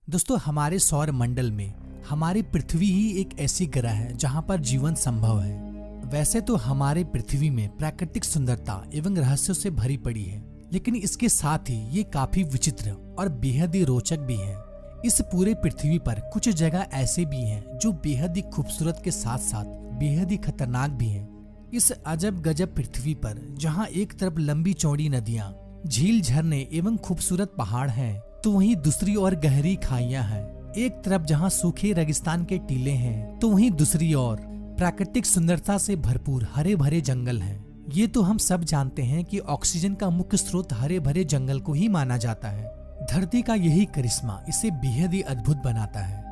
दोस्तों हमारे सौर मंडल में हमारी पृथ्वी ही एक ऐसी ग्रह है जहां पर जीवन संभव है। वैसे तो हमारे पृथ्वी में प्राकृतिक सुंदरता एवं रहस्यों से भरी पड़ी है, लेकिन इसके साथ ही ये काफी विचित्र और बेहद ही रोचक भी है। इस पूरे पृथ्वी पर कुछ जगह ऐसे भी हैं जो बेहद ही खूबसूरत के साथ साथ बेहद ही खतरनाक भी हैं। इस अजब गजब पृथ्वी पर जहां एक तरफ लंबी चौड़ी नदियां, झील, झरने एवं खूबसूरत पहाड़ हैं, तो वहीं दूसरी ओर गहरी खाइयां हैं। एक तरफ जहां सूखे रेगिस्तान के टीले हैं, तो वहीं दूसरी ओर प्राकृतिक सुंदरता से भरपूर हरे भरे जंगल हैं। ये तो हम सब जानते हैं कि ऑक्सीजन का मुख्य स्रोत हरे भरे जंगल को ही माना जाता है। धरती का यही करिश्मा इसे बेहद ही अद्भुत बनाता है,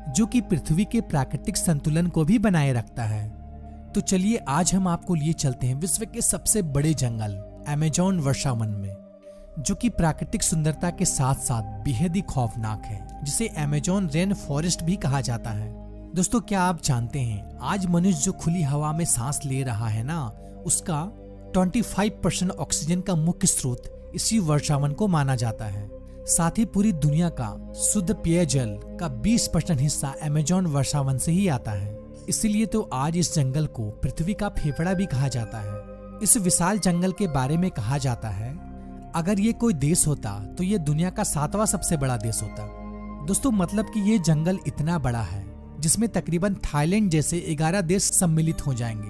जो कि पृथ्वी के प्राकृतिक संतुलन को भी बनाए रखता है। तो चलिए आज हम आपको लिए चलते हैं विश्व के सबसे बड़े जंगल अमेज़न वर्षावन में, जो कि प्राकृतिक सुंदरता के साथ साथ बेहद ही खौफनाक है, जिसे अमेज़न रेन फॉरेस्ट भी कहा जाता है। दोस्तों क्या आप जानते हैं आज मनुष्य जो खुली हवा में सांस ले रहा है ना, उसका 25% ऑक्सीजन का मुख्य स्रोत इसी वर्षावन को माना जाता है। साथ ही पूरी दुनिया का शुद्ध पेयजल का 20% हिस्सा अमेज़न वर्षावन से ही आता है। इसीलिए तो आज इस जंगल को पृथ्वी का फेफड़ा भी कहा जाता है। इस विशाल जंगल के बारे में कहा जाता है, अगर ये कोई देश होता तो ये दुनिया का 7वां सबसे बड़ा देश होता। दोस्तों मतलब कि ये जंगल इतना बड़ा है जिसमें तकरीबन थाईलैंड जैसे 11 देश सम्मिलित हो जाएंगे।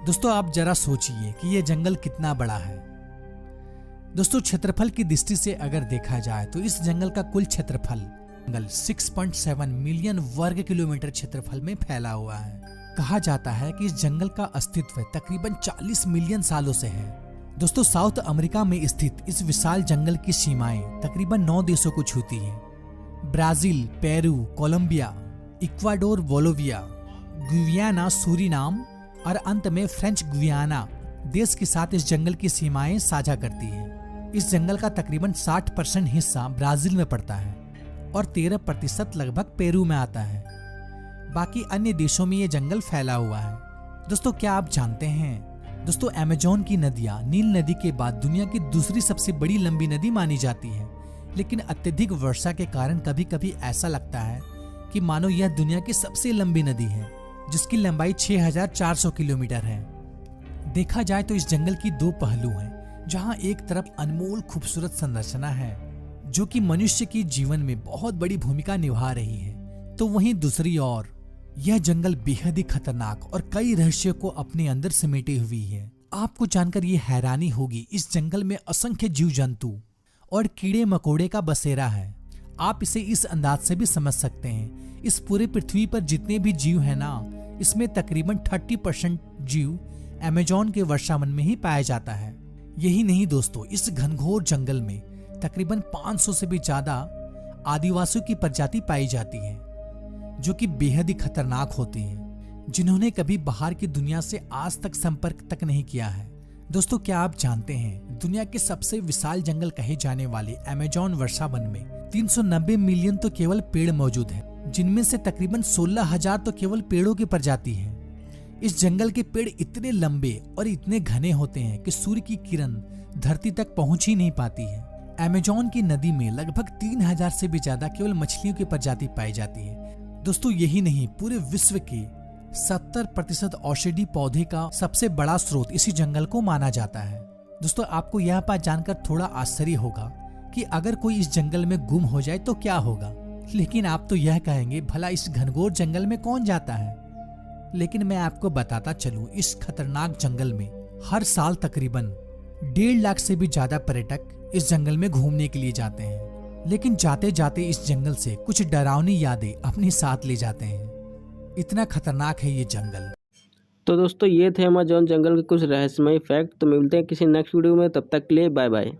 दोस्तों आप जरा सोचिए कि ये जंगल कितना बड़ा है। दोस्तों क्षेत्रफल की दृष्टि से अगर देखा जाए तो इस जंगल का कुल क्षेत्रफल 6.7 मिलियन वर्ग किलोमीटर क्षेत्रफल में फैला हुआ है। कहा जाता है कि इस जंगल का अस्तित्व तकरीबन 40 मिलियन सालों से है। दोस्तों साउथ अमेरिका में स्थित इस विशाल जंगल की सीमाएं तकरीबन 9 देशों को छूती हैं। Brazil, Peru, Colombia, Ecuador, Bolivia, Guyana, Suriname और अंत में फ्रेंच गुयाना देश के साथ इस जंगल की सीमाएं साझा करती हैं। इस जंगल का तकरीबन 60% हिस्सा ब्राजील में पड़ता है और 13% लगभग पेरू में आता है। बाकी अन्य देशों में ये जंगल फैला हुआ है। दोस्तों क्या आप जानते हैं दोस्तों अमेज़न की नदियां नील नदी के बाद दुनिया की दूसरी सबसे बड़ी लंबी नदी मानी जाती है, लेकिन अत्यधिक वर्षा के कारण कभी कभी ऐसा लगता है कि मानो यह दुनिया की सबसे लंबी नदी है, जिसकी लंबाई 6400 किलोमीटर है। देखा जाए तो इस जंगल की 2 पहलू हैं, जहां एक तरफ अनमोल खूबसूरत संरचना है जो कि मनुष्य की जीवन में बहुत बड़ी भूमिका निभा रही है, तो वहीं दूसरी ओर यह जंगल बेहद ही खतरनाक और कई रहस्यों को अपने अंदर समेटे हुई है। आपको जानकर ये हैरानी होगी, इस जंगल में असंख्य जीव जंतु और कीड़े मकोड़े का बसेरा है। आप इसे इस अंदाज से भी समझ सकते हैं, इस पूरे पृथ्वी पर जितने भी जीव है ना, इसमें तकरीबन 30% जीव अमेज़न के वर्षावन में ही पाया जाता है। यही नहीं दोस्तों, इस घनघोर जंगल में तकरीबन 500 से भी ज्यादा आदिवासियों की प्रजाति पाई जाती है, जो कि बेहद ही खतरनाक होते हैं, जिन्होंने कभी बाहर की दुनिया से आज तक संपर्क तक नहीं किया है। दोस्तों क्या आप जानते हैं दुनिया के सबसे विशाल जंगल कहे जाने वाले अमेज़न वर्षावन में 390 मिलियन तो केवल पेड़ मौजूद हैं, जिनमें से तकरीबन 16,000 तो केवल पेड़ों की प्रजाति है। इस जंगल के पेड़ इतने लंबे और इतने घने होते हैं कि सूर्य की किरण धरती तक पहुंच ही नहीं पाती है। अमेज़न की नदी में लगभग 3000 से भी ज्यादा केवल मछलियों की प्रजाति पाई जाती है। दोस्तों यही नहीं, पूरे विश्व के 70% औषधि पौधे का सबसे बड़ा स्रोत इसी जंगल को माना जाता है। दोस्तों आपको यह बात जानकर थोड़ा आश्चर्य होगा कि अगर कोई इस जंगल में गुम हो जाए तो क्या होगा, लेकिन आप तो यह कहेंगे भला इस घनघोर जंगल में कौन जाता है। लेकिन मैं आपको बताता चलूं, इस खतरनाक जंगल में हर साल तकरीबन 1.5 लाख से भी ज्यादा पर्यटक इस जंगल में घूमने के लिए जाते हैं, लेकिन जाते जाते इस जंगल से कुछ डरावनी यादें अपने साथ ले जाते हैं। इतना खतरनाक है ये जंगल। तो दोस्तों ये थे अमेज़न जंगल के कुछ रहस्यमय फैक्ट। तो मिलते हैं किसी नेक्स्ट वीडियो में, तब तक के लिए बाय बाय।